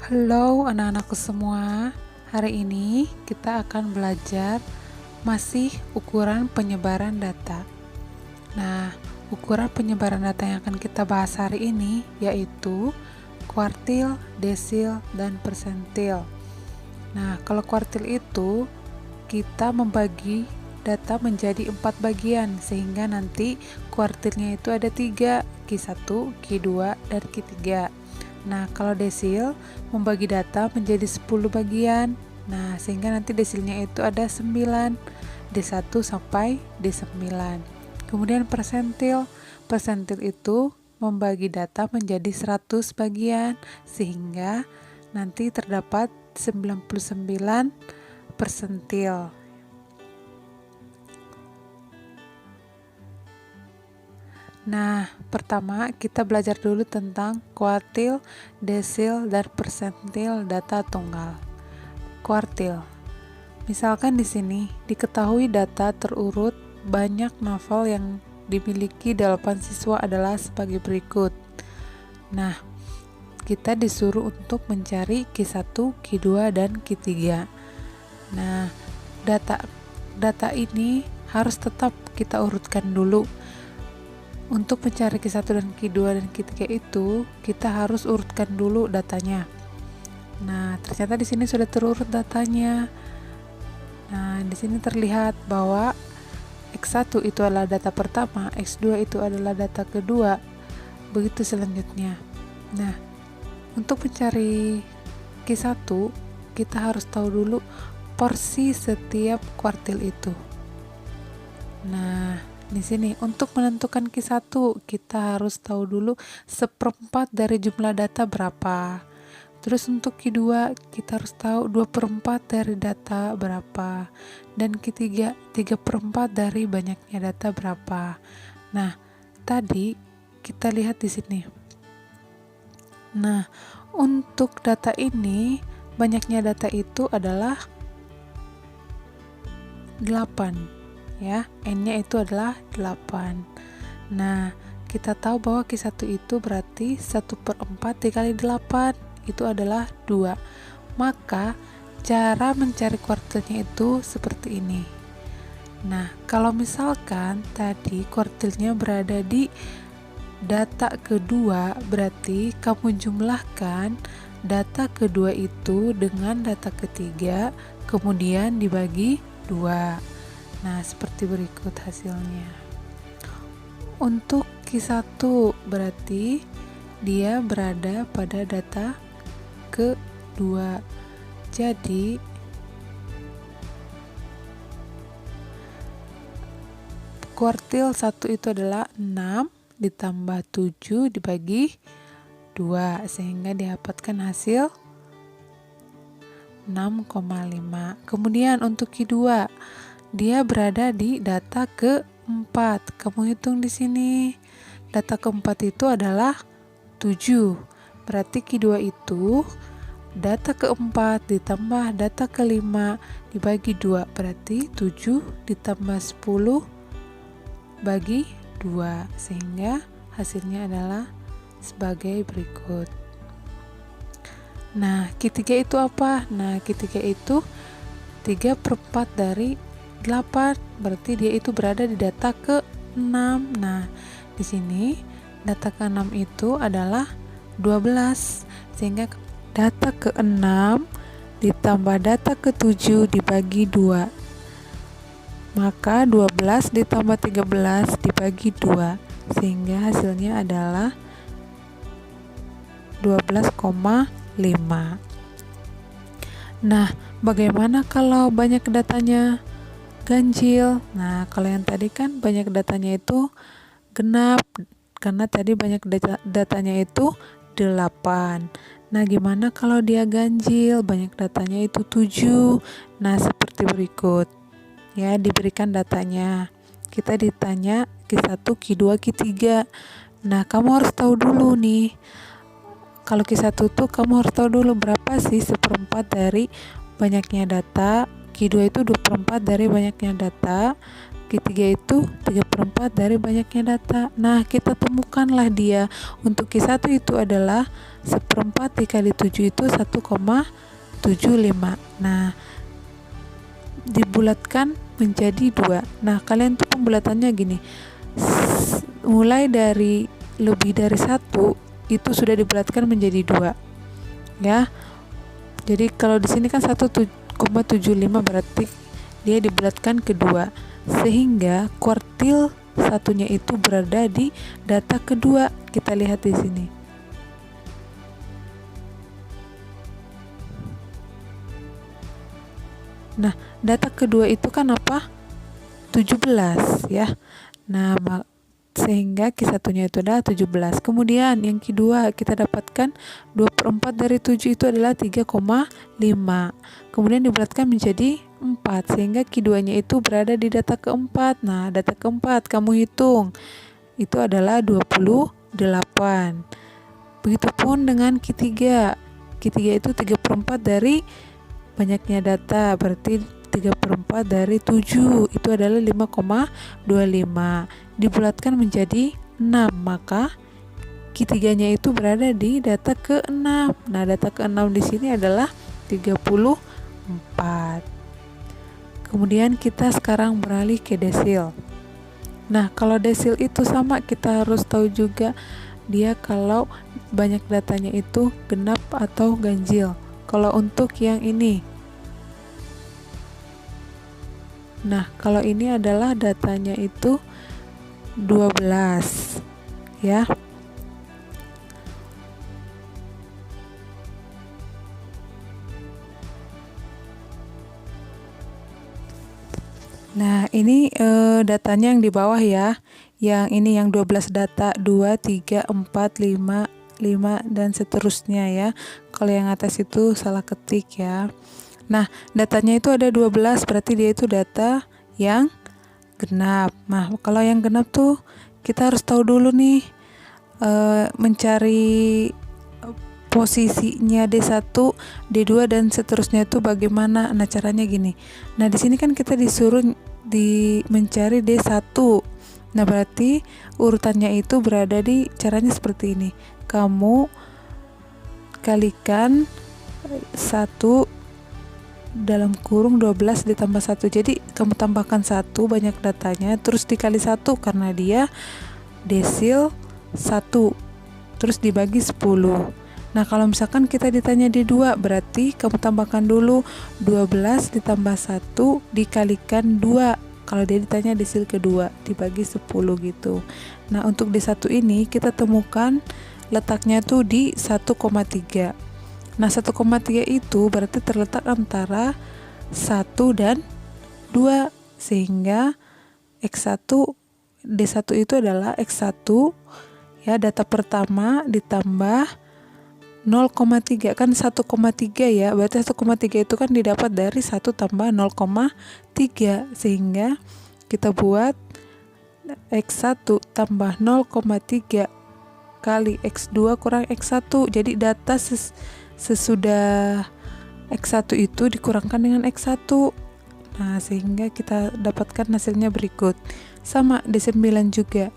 Halo anak-anakku semua, hari ini kita akan belajar masih ukuran penyebaran data. Nah, ukuran penyebaran data yang akan kita bahas hari ini yaitu kuartil, desil, dan persentil. Nah, kalau kuartil itu kita membagi data menjadi 4 bagian sehingga nanti kuartilnya itu ada 3, Q1, Q2, dan Q3. Nah, kalau desil membagi data menjadi 10 bagian. Nah, sehingga nanti desilnya itu ada 9, D1 sampai D9. Kemudian persentil. Persentil itu membagi data menjadi 100 bagian sehingga nanti terdapat 99 persentil. Nah, pertama kita belajar dulu tentang kuartil, desil, dan persentil data tunggal. Kuartil. Misalkan di sini diketahui data terurut banyak novel yang dimiliki 8 siswa adalah sebagai berikut. Nah, kita disuruh untuk mencari Q1, Q2, dan Q3. Nah, data ini harus tetap kita urutkan dulu. Untuk mencari Q1 dan Q2 dan Q3 itu kita harus urutkan dulu datanya. Nah, ternyata di sini sudah terurut datanya. Nah, di sini terlihat bahwa X1 itu adalah data pertama, X2 itu adalah data kedua. Begitu selanjutnya. Nah, untuk mencari Q1 kita harus tahu dulu porsi setiap kuartil itu. Nah, di sini untuk menentukan Q1 kita harus tahu dulu 1/4 dari jumlah data berapa. Terus untuk Q2 kita harus tahu 2/4 dari data berapa. Dan Q3 3/4 dari banyaknya data berapa. Nah, tadi kita lihat di sini. Nah, untuk data ini banyaknya data itu adalah 8. Ya, N-nya itu adalah 8. Nah, kita tahu bahwa Q1 itu berarti 1/4 dikali 8 itu adalah 2. Maka cara mencari kuartilnya itu seperti ini. Nah, kalau misalkan tadi kuartilnya berada di data kedua, berarti kamu jumlahkan data kedua itu dengan data ketiga, kemudian dibagi 2. Nah, seperti berikut hasilnya. Untuk Q1 berarti dia berada pada data kedua. Jadi kuartil 1 itu adalah 6 ditambah 7 dibagi 2 sehingga didapatkan hasil 6,5. Kemudian untuk Q2 dia berada di data keempat. Kamu hitung di sini. Data keempat itu adalah 7. Berarti Q2 itu data keempat ditambah data kelima dibagi 2. Berarti 7 ditambah 10 bagi 2. Sehingga hasilnya adalah sebagai berikut. Nah, Q3 itu apa? Nah, Q3 itu 3/4 dari 8, berarti dia itu berada di data ke-6. Nah, di sini data ke-6 itu adalah 12, sehingga data ke-6 ditambah data ke-7 dibagi 2. Maka 12 ditambah 13 dibagi 2, sehingga hasilnya adalah 12,5. Nah, bagaimana kalau banyak datanya ganjil? Nah, kalau yang tadi kan banyak datanya itu genap, karena tadi banyak datanya itu 8. Nah, gimana kalau dia ganjil, banyak datanya itu 7? Nah, seperti berikut. Ya, diberikan datanya. Kita ditanya Q1, Q2, Q3. Nah, kamu harus tahu dulu nih. Kalau Q1 tuh kamu harus tahu dulu berapa sih 1/4 dari banyaknya data. Q2 itu 2/4 dari banyaknya data. Q3 itu 3/4 dari banyaknya data. Nah, kita temukanlah dia. Untuk Q1 itu adalah 1/4 dikali 7 itu 1,75. Nah, dibulatkan menjadi 2. Nah, kalian tuh pembulatannya gini. Mulai dari lebih dari 1 itu sudah dibulatkan menjadi 2. Ya. Jadi kalau di sini kan 1,75 berarti dia dibulatkan ke 2. Sehingga kuartil satunya itu berada di data kedua. Kita lihat di sini. Nah, data kedua itu kan apa? 17 ya. Nah, sehingga Q1-nya itu adalah 17. Kemudian yang kedua kita dapatkan 2/4 dari 7 itu adalah 3,5. Kemudian dibulatkan menjadi 4 sehingga Q2-nya itu berada di data keempat. Nah, data keempat kamu hitung. Itu adalah 28. Begitupun dengan Q3. Q3 itu 3/4 dari banyaknya data, berarti 3/4 dari 7 itu adalah 5,25. Dibulatkan menjadi 6, maka Q3-nya itu berada di data ke-6. Nah, data ke-6 di sini adalah 34. Kemudian kita sekarang beralih ke desil. Nah, kalau desil itu sama, kita harus tahu juga dia kalau banyak datanya itu genap atau ganjil. Kalau untuk yang ini, nah, kalau ini adalah datanya itu 12 ya. Nah, ini datanya yang di bawah ya. Yang ini yang 12 data 2, 3, 4, 5 dan seterusnya ya. Kalau yang atas itu salah ketik ya. Nah, datanya itu ada 12, berarti dia itu data yang genap. Nah, kalau yang genap tuh kita harus tahu dulu nih mencari posisinya D1, D2 dan seterusnya itu bagaimana. Nah, caranya gini. Nah, di sini kan kita disuruh mencari D1. Nah, berarti urutannya itu berada di caranya seperti ini. Kamu kalikan 1 dalam kurung 12 ditambah 1. Jadi kamu tambahkan 1 banyak datanya, terus dikali 1 karena dia desil 1, terus dibagi 10. Nah, kalau misalkan kita ditanya D2, berarti kamu tambahkan dulu 12 ditambah 1 dikalikan 2. Kalau dia ditanya desil kedua, dibagi 10 gitu. Nah, untuk D1 ini kita temukan letaknya tuh di 1,3. Nah, 1,3 itu berarti terletak antara 1 dan 2. Sehingga X1, D1 itu adalah X1 ya, data pertama ditambah 0,3 kan 1,3 ya, berarti 1,3 itu kan didapat dari 1 tambah 0,3, sehingga kita buat X1 tambah 0,3 kali X2 kurang X1. Jadi data sesudah X1 itu dikurangkan dengan X1. Nah, sehingga kita dapatkan hasilnya berikut. Sama D9 juga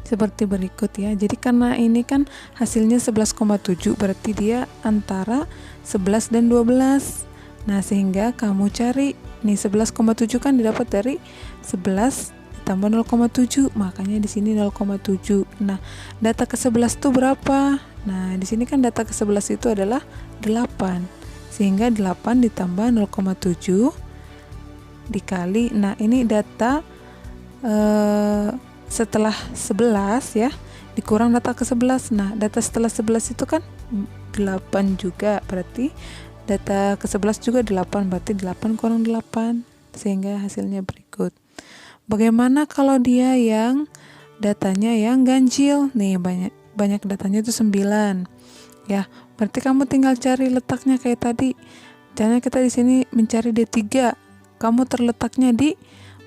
seperti berikut ya. Jadi karena ini kan hasilnya 11,7, berarti dia antara 11 dan 12. Nah, sehingga kamu cari nih 11,7 kan didapat dari 11 ditambah 0,7, makanya di sini 0,7. Nah, data ke-11 itu berapa? Nah, di sini kan data ke-11 itu adalah 8. Sehingga 8 ditambah 0,7 dikali, nah ini data setelah 11 ya, dikurang data ke-11. Nah, data setelah 11 itu kan 8 juga, berarti data ke-11 juga 8, berarti 8 kurang 8, sehingga hasilnya berikut. Bagaimana kalau dia yang datanya yang ganjil? Nih, banyak datanya itu 9 ya, berarti kamu tinggal cari letaknya kayak tadi. Caranya kita di sini mencari D3, kamu terletaknya di,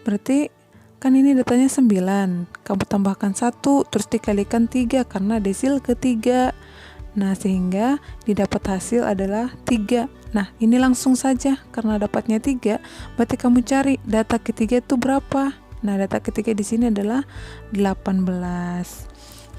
berarti kan ini datanya 9, kamu tambahkan 1 terus dikalikan 3 karena desil ketiga. Nah, sehingga didapat hasil adalah 3. Nah, ini langsung saja karena dapatnya 3, berarti kamu cari data ketiga itu berapa. Nah, data ketiga di sini adalah 18.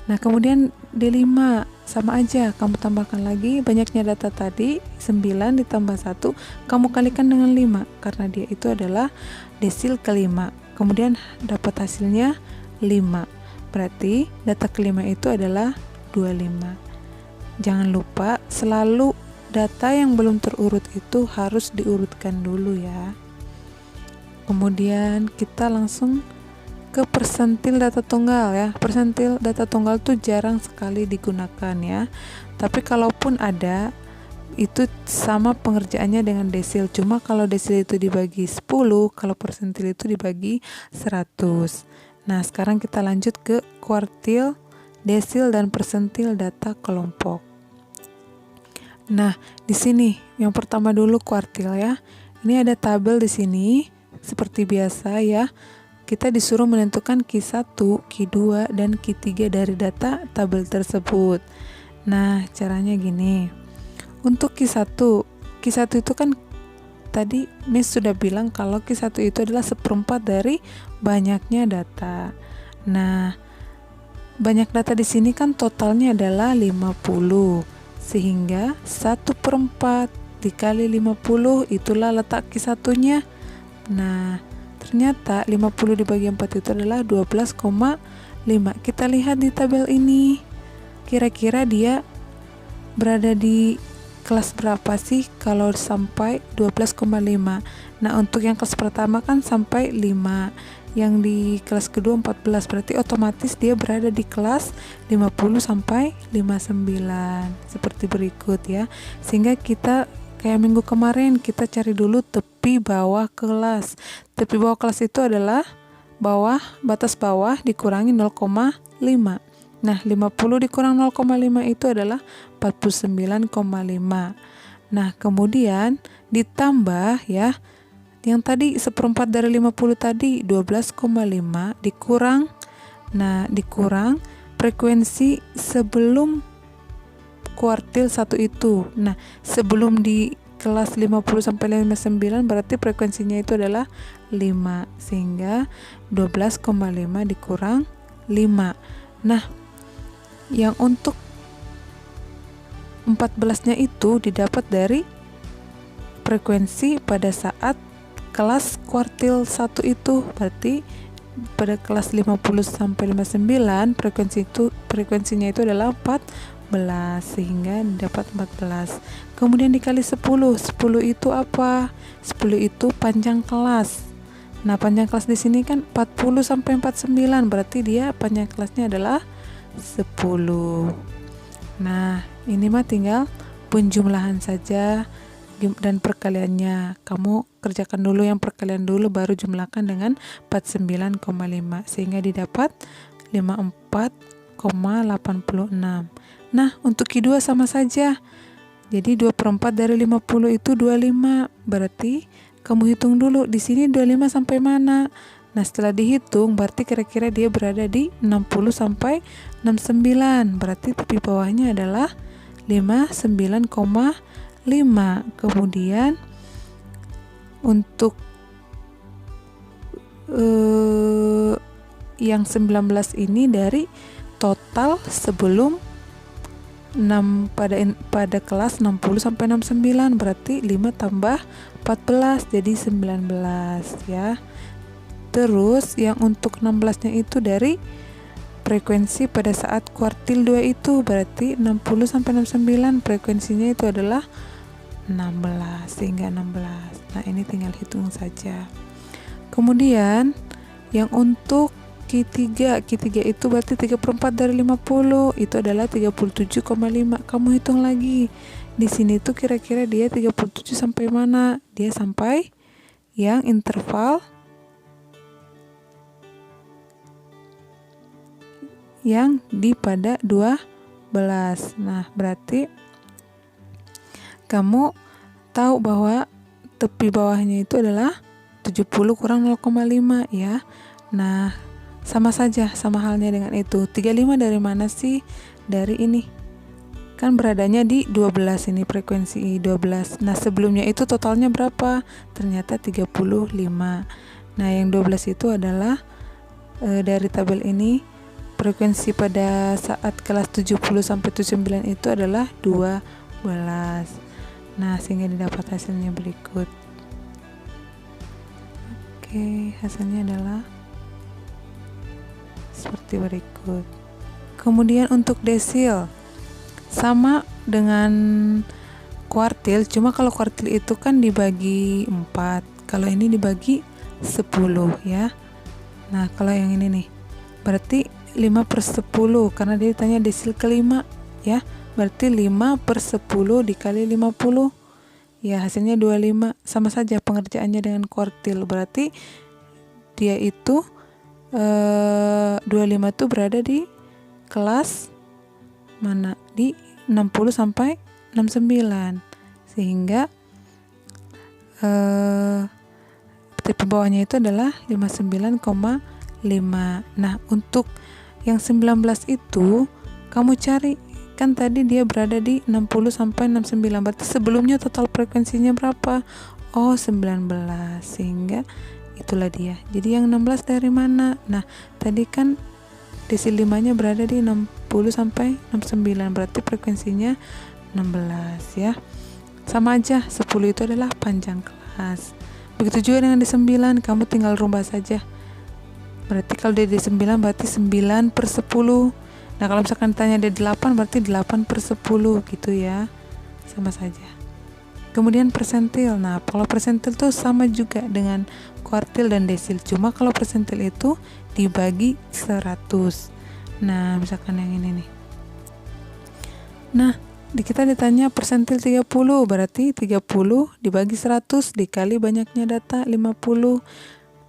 Nah, kemudian D5 sama aja, kamu tambahkan lagi banyaknya data tadi 9 ditambah 1, kamu kalikan dengan 5 karena dia itu adalah desil kelima. Kemudian dapat hasilnya 5. Berarti data kelima itu adalah 25. Jangan lupa selalu data yang belum terurut itu harus diurutkan dulu ya. Kemudian kita langsung ke persentil data tunggal ya. Persentil data tunggal tuh jarang sekali digunakan ya. Tapi kalaupun ada, itu sama pengerjaannya dengan desil. Cuma kalau desil itu dibagi 10, kalau persentil itu dibagi 100. Nah, sekarang kita lanjut ke kuartil, desil, dan persentil data kelompok. Nah, di sini yang pertama dulu kuartil ya. Ini ada tabel di sini seperti biasa ya. Kita disuruh menentukan Q1, Q2, dan Q3 dari data tabel tersebut. Nah, caranya gini. Untuk Q1 itu kan tadi Miss sudah bilang kalau Q1 itu adalah 1/4 dari banyaknya data. Nah, banyak data di sini kan totalnya adalah 50. Sehingga 1/4 dikali 50 itulah letak Q1-nya. Nah, ternyata 50 dibagi 4 itu adalah 12,5. Kita lihat di tabel ini. Kira-kira dia berada di kelas berapa sih kalau sampai 12,5? Nah, untuk yang kelas pertama kan sampai 5. Yang di kelas kedua 14, berarti otomatis dia berada di kelas 50 sampai 59 seperti berikut ya. Sehingga kita kayak minggu kemarin kita cari dulu tepi bawah kelas. Tepi bawah kelas itu adalah batas bawah dikurangi 0,5. Nah, 50 dikurang 0,5 itu adalah 49,5. Nah, kemudian ditambah ya, yang tadi 1/4 dari 50 tadi 12,5 dikurang. Nah, dikurang frekuensi sebelum kuartil 1 itu. Nah, sebelum di kelas 50 sampai 59 berarti frekuensinya itu adalah 5. Sehingga 12,5 dikurang 5. Nah, yang untuk 14-nya itu didapat dari frekuensi pada saat kelas kuartil 1 itu. Berarti pada kelas 50 sampai 59 frekuensinya itu adalah 14, sehingga dapat 14. Kemudian dikali 10. 10 itu apa? 10 itu panjang kelas. Nah, panjang kelas di sini kan 40 sampai 49, berarti dia panjang kelasnya adalah 10. Nah, ini mah tinggal penjumlahan saja dan perkaliannya. Kamu kerjakan dulu yang perkalian dulu, baru jumlahkan dengan 49,5 sehingga didapat 54,86. Nah, untuk Q2 sama saja. Jadi 2/4 dari 50 itu 25. Berarti kamu hitung dulu di sini 25 sampai mana. Nah, setelah dihitung berarti kira-kira dia berada di 60 sampai 69. Berarti tepi bawahnya adalah 59,5. Kemudian untuk yang 19 ini dari total sebelum 6 pada kelas 60 sampai 69, berarti 5 tambah 14 jadi 19 ya. Terus yang untuk 16-nya itu dari frekuensi pada saat kuartil 2 itu, berarti 60 sampai 69 frekuensinya itu adalah 16 sehingga 16. Nah, ini tinggal hitung saja. Kemudian yang untuk Q3 itu berarti 3/4 dari 50 itu adalah 37,5. Kamu hitung lagi. Di sini tuh kira-kira dia 37 sampai mana? Dia sampai yang interval yang di pada 12. Nah, berarti kamu tahu bahwa tepi bawahnya itu adalah 70 kurang 0,5 ya. Nah, sama saja, sama halnya dengan itu. 35 dari mana sih? Dari ini. kan beradanya di 12, ini frekuensi 12. Nah sebelumnya itu totalnya berapa? Ternyata 35. Nah yang 12 itu adalah dari tabel ini frekuensi pada saat kelas 70 sampai 79 itu adalah 12. Nah sehingga didapat hasilnya berikut. Oke, hasilnya adalah seperti berikut. Kemudian untuk desil sama dengan kuartil, cuma kalau kuartil itu kan dibagi 4, kalau ini dibagi 10 ya. Nah kalau yang ini nih berarti 5/10, karena dia ditanya desil kelima ya, berarti 5/10 dikali 50 ya, hasilnya 25. Sama saja pengerjaannya dengan kuartil, berarti dia itu 25 itu berada di kelas mana? Di 60 sampai 69, sehingga tipe bawahnya itu adalah 59,5. Nah untuk yang 19 itu kamu cari, kan tadi dia berada di 60 sampai 69, berarti sebelumnya total frekuensinya berapa? Oh 19, sehingga itulah dia. Jadi yang 16 dari mana? Nah tadi kan desil 5 nya berada di 60 sampai 69, berarti frekuensinya 16 ya. Sama aja, 10 itu adalah panjang kelas. Begitu juga dengan di 9, kamu tinggal rubah saja. Berarti kalau di 9 berarti 9/10. Nah kalau misalkan tanya di 8 berarti 8/10 gitu ya. Sama saja. Kemudian persentil. Nah kalau persentil tuh sama juga dengan kuartil dan desil, cuma kalau persentil itu dibagi 100. Nah misalkan yang ini nih, nah kita ditanya persentil 30, berarti 30 dibagi 100 dikali banyaknya data 50,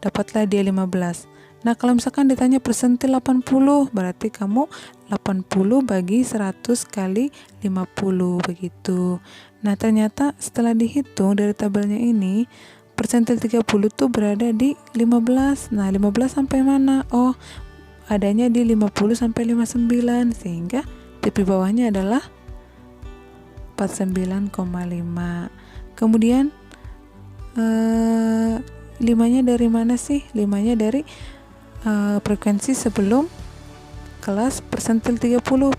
dapatlah dia 15. Nah kalau misalkan ditanya persentil 80, berarti kamu 80 bagi 100 kali 50 begitu. Nah ternyata setelah dihitung dari tabelnya ini, persentil 30 tuh berada di 15. Nah 15 sampai mana? Oh adanya di 50 sampai 59, sehingga tipe bawahnya adalah 49,5. Kemudian 5-nya dari mana sih? 5-nya dari frekuensi sebelum kelas persentil 30.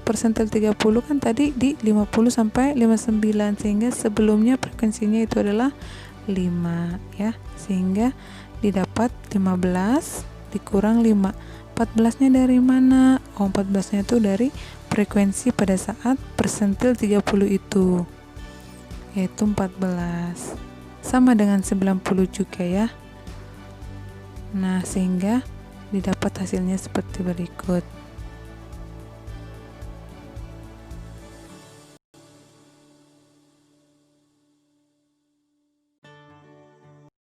Persentil 30 kan tadi di 50 sampai 59, sehingga sebelumnya frekuensinya itu adalah 5 ya, sehingga didapat 15 dikurang 5. 14-nya dari mana? Oh 14-nya itu dari frekuensi pada saat persentil 30 itu, yaitu 14. Sama dengan 90 juga ya. Nah sehingga didapat hasilnya seperti berikut.